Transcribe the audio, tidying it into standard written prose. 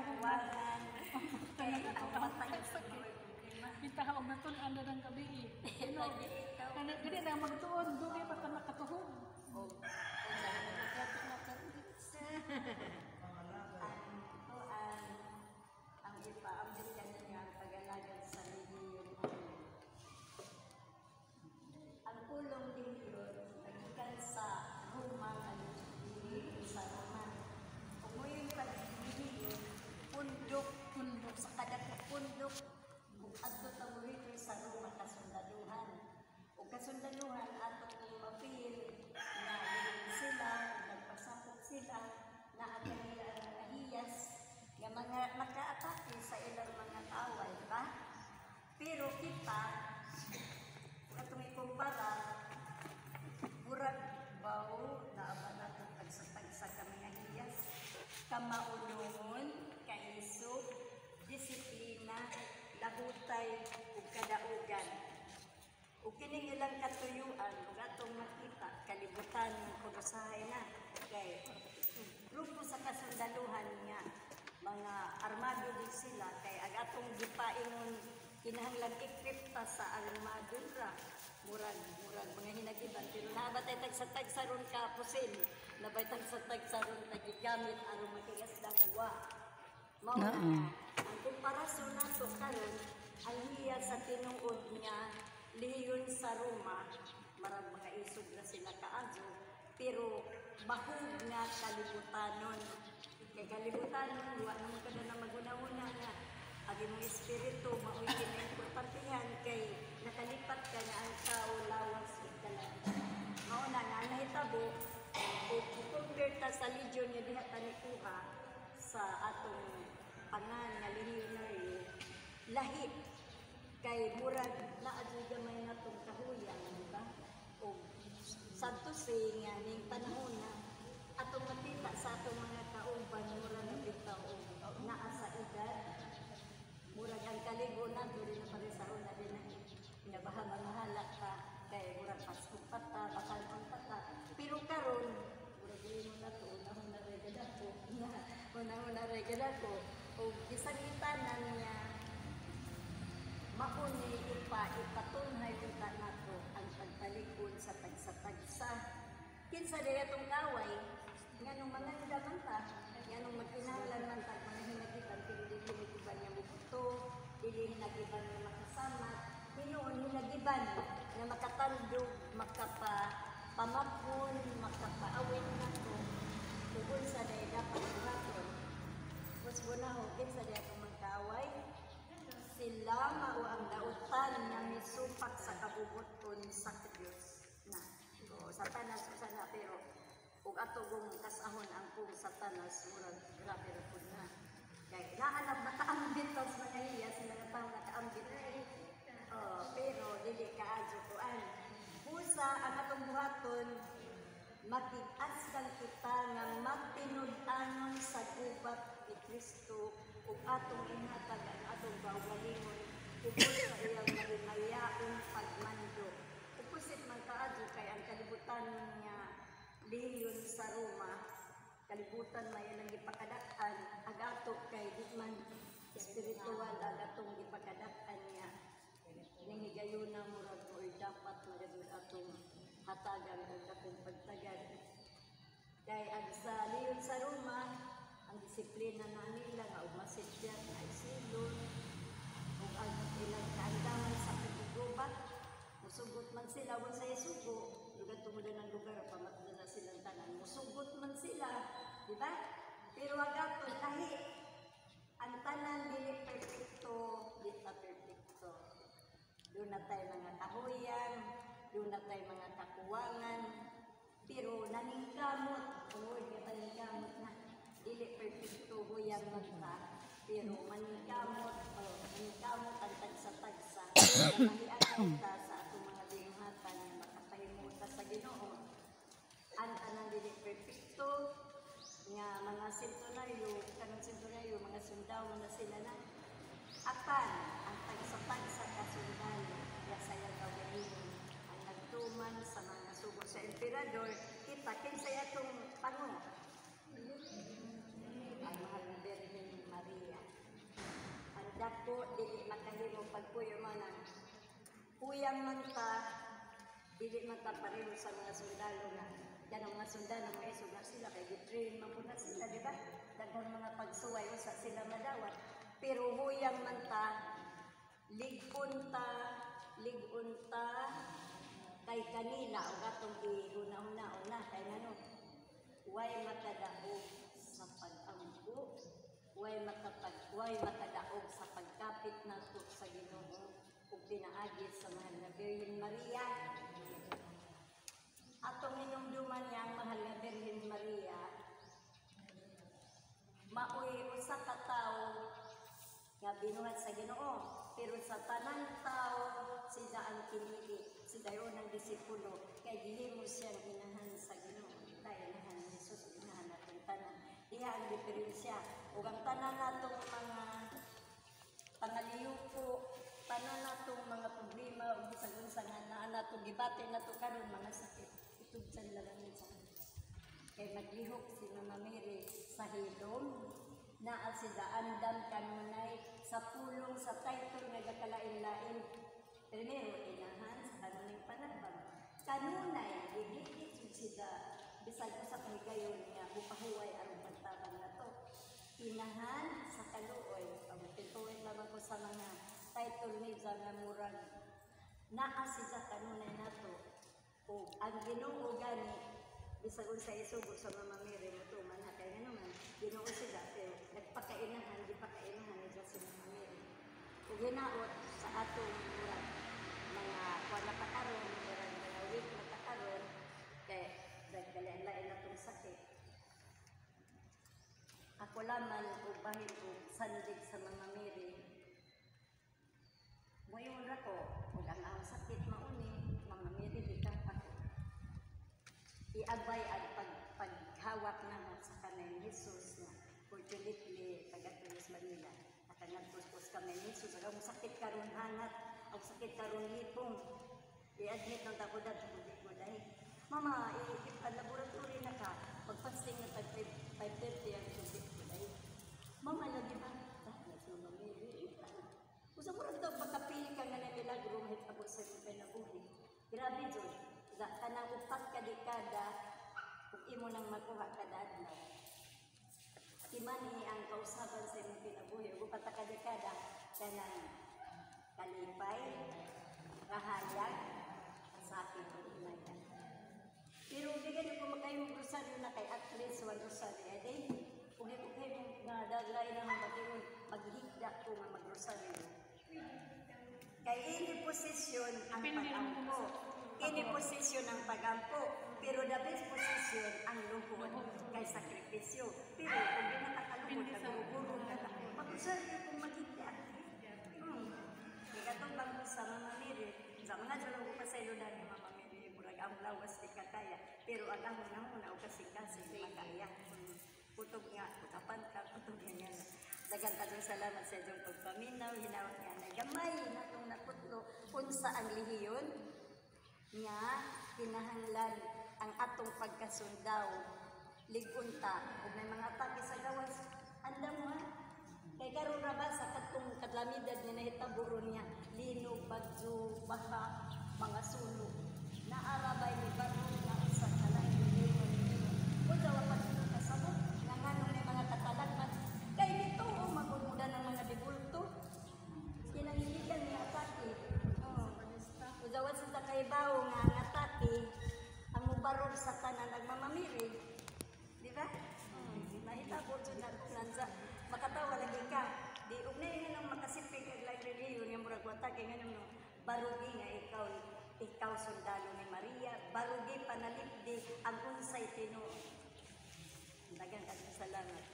katawanan, kay ang matay sa mga problema. Kita ka magtuon na ng gabi. Gani na magtuon, dugay pa ka nakatuhog. O, kung saan nagkakapit na karits. Ang ipaambit ka niya ang pag-alagad sa reliyon namin. Ang pulong din yun, nagikan sa Roma, reliyon sa Roma. Kung mo yung pag-reliyon, pundok sa kada pundok, ato tabuhin sa Roma kasundaluhan. O kasundaluhan, ato kong mapil na sila, nagpasakot sila, na ang kanila ang ahiyas, nga mga maka-atake sa ilang mga taway, ba? Pero kita, atong ikumpara, murag bao na aba natin pagsatag-sa kami ahiyas, kamaunungon, kaisog, disiplina, lahutay, ug kadaugan. Ug kining ilang katuyuan, ug atong makita, kalibutan ng kurusahay na. Kay grupo sa kasundaluhan nga, mga armado din sila, kay ag atong gipaingon kinahanglan equip ta sa armadura. Murag mga hinagiban, pero nabatay tag-sa ron ka pusil, nabay tag-sa ron nagigamit aron makigasdang wa. Mao ang komparasyon nato karon ang hiya sa tinuod niya liyon sa Roma, marag mga isog na sila kaadyo, pero bahog nga kalibutanon. Kay kalibutanon, wa naman ka na maguna-una nga agi mong espiritu, mao'y kinimportantihan kay nakalipat ka na ang tao lawas ug kalamidad. Mauna nga nahitabo, ug kumpirta sa legion niya diha tanikuha sa atong pangan nga legionary, lahit kay murag naadyo gamay natong kahuyan, di ba? O sadto nga ning panahon na atong makita sa atong mga kauban murag na bitaw o naa sa edad, murag ang kaligunan dili na paresaron na din na bahala ka kay murag paskong pata, bakalon pata, pero karon murag dili mo na to unahon na regada ko o gisangitan niya mauni ipatunhay kita nato ang pagtalikod sa tagsa-tagsa. Kinsa diya itong kaway, nga nung mga nagdamanta, nga nung magkinahanglan man tag mga hinagiban, pero dili hinagiban niya mubuto, dili hinagiban niya makasama, hinoon hinagiban na makatandog, makapamapon, makapaawin nato, kung sa diya dapat buhaton. Mas bunaho, kinsa diya itong mga kaway, sila mao ang dautan nga misupak sa kabubuton sa Dios na. So, Satanas usa na pero ug ato gong kasahon ang pong Satanas murag grabe ra pud na. Kay naa na makaambit sa mga iya sila nga tawo nakaambit. Pero dili kaadyo kuan. Busa ang atong buhaton makig-askan kita nga magtinud-anon sa gubat ni Kristo ug atong ihatag ang atong gawgalingon tungkol sa iyang mahimayaong pagmando. Upusit man kaadyo kay ang kalibutan niya liyon sa Roma, kalibutan may ilang ipakadak-an, agato kay di man espiritual agatong ipakadak-an niya. Nangigayuna murag or dapat magadud atong hatagan o atong pagtagad. Kay ang sa liyon sa Roma, ang disiplina na nila nga umasidyan na isilon o ang ilang kaandaman sa pagigubat, musugot man sila kung sa isugo, lugar tungod ng lugar, pamatda na silang tanan, musugot man sila, di ba? Pero agato, kahit ang tanan dili perfecto, di na perfecto. Doon na tayo mga kahuyan, doon na tayo mga kakuwangan, pero naningkamot, naningkamot na, dili perfecto huyang magta, pero maningkamot ang tagsa-tagsa, mahiagay ta sa atong mga lingatan na makapahimuta sa Ginoo. Ang tanan dili perfecto, nga mga sentonaryo, kanang sentonaryo, mga sundao na sila na, apan ang tagsa-tagsa kasundalo, yasaya gawin ang nagtuman sa mga sugo sa emperador, kita kinsay atong pango. Ang mahal na Birhen Maria. dili makahimo pagpuyo mo na puyang man ta, dili man ta pareho sa mga sundalo na yan ang mga sundalo mga isog na sila kay gitrain man po na sila, di ba? Daghang mga pagsuway usa sila madawat, pero huyang man ta, ligon ta kay kanila o katong ihuna-huna kay ngano way makadaog sa pag-ampo, way makadaog sa pagkapit nato sa Ginoo ug pinaagi sa mahal na Birhen Maria. Atong hinumduman niya ang mahal na Birhen Maria, maoy usa ka tawo nga binuhat sa Ginoo, pero sa tanang tao sila ang pinili, si dayon ng disipulo kay gihimo siyang inahan sa Ginoo. Dahil inahan ni Jesus, inahan natong tanan. Diha ang diferensya. Ug ang tanan natong mga pangaliyuko, tanan natong mga problema ug bisag unsa nga naa nato gibati nato karon mga sakit. Itugsan lang sa kay maglihok si Mama Mary sa hilom, naa sila andam kanunay sa pulong sa title nga gakalain-lain. Primero, inahan sa kanuning panabang. Kanunay, gigit sila bisag sa pahigayon nga bupahuway ang pagtabang na to. Inahan sa kaluoy, pagpituin naman ko sa mga title ni nga murag naa sila kanunay nato. O ang Ginoo gani bisag sa isugo sa Mama Mary mo tuman ha kay ngano man Ginoo sila pero nagpakainahan di pakainahan nila si Mama Mary. Ug hinaot sa atong murag mga kuan na pakaron murag mga week na pakaron kay dagdalain natong sakit. Ako laman ug bahin ug sandig sa Mama Mary. Moyon ra ko ug ang sakit mauni Mama Mary di ka ako. Iabay ang paghawak naman sa kanay Jesus na fortunately taga-Tulis Manila at nagpuspos kami ni Jesus ang sakit karon hangat ang sakit karon lipong i-admit ng tabudan hindi ko dahil mama laboratory na ka magpasting na tag 5:30 ang tubig ko dahil mama lagi ba Mama Mary usa mo rin daw makapili ka nga na milagro mahit abot sa mga pinabuhi grabe dyan kanang upat ka dekada kung imo nang makuha kada adlaw. Kimani ang kausaban sa imong kinabuhi ug upat ka dekada kanang kalipay, kahayag, kasakit ug himayan. Pero bigyan ko makayong rosaryo na kay at least one rosaryo a day. Kung di ko kayo nga daglay na magiging maghigda ko nga magrosaryo. Kay ini posisyon ang pag-ampo. Ini posisyon ang pagampo, pero the best posisyon ang lubod kay sakripisyo. Pero kung di nakakalubod, nagugurong ka na, mag-usaryo kung magigya. Ikatong bang sa Mama Mary, sa mga dyan ko pa sa iludan ni Mama Mary, murag ang lawas di kataya, pero ang ahon na muna o kasing-kasing makaya. Putog nga, putapan ka, putog nga nga. Dagan ka salamat sa iyong pagpaminaw, hinawag nga na gamay, natong naputlo, unsa ang lihiyon, nga kinahanglan ang atong pagkasundaw ligunta ug may mga atake sa gawas andam mo kay karon ra ba sa katong kadlamidad nga nahitaburon niya linog bagyo baha mga sunog naarabay ni banon nga usa ka lain ug daw pagsunod kasabot nga nganong ni mga katalagman kay dito o magumudan ng mga dibulto kinahiligan ni atake Udawat sa takaybaw nga ang atake ang mubarog sa tanan nagmamamiri. Di ba? Mahitabo dyan na sa makatawa lagi ka. Di ugnay nga nang makasipig ang lagriliyon yung murag watake nga nang barugi nga ikaw sundalo ni Maria. Barugi panalipdi ang unsay tinuod. Dagan ka salamat.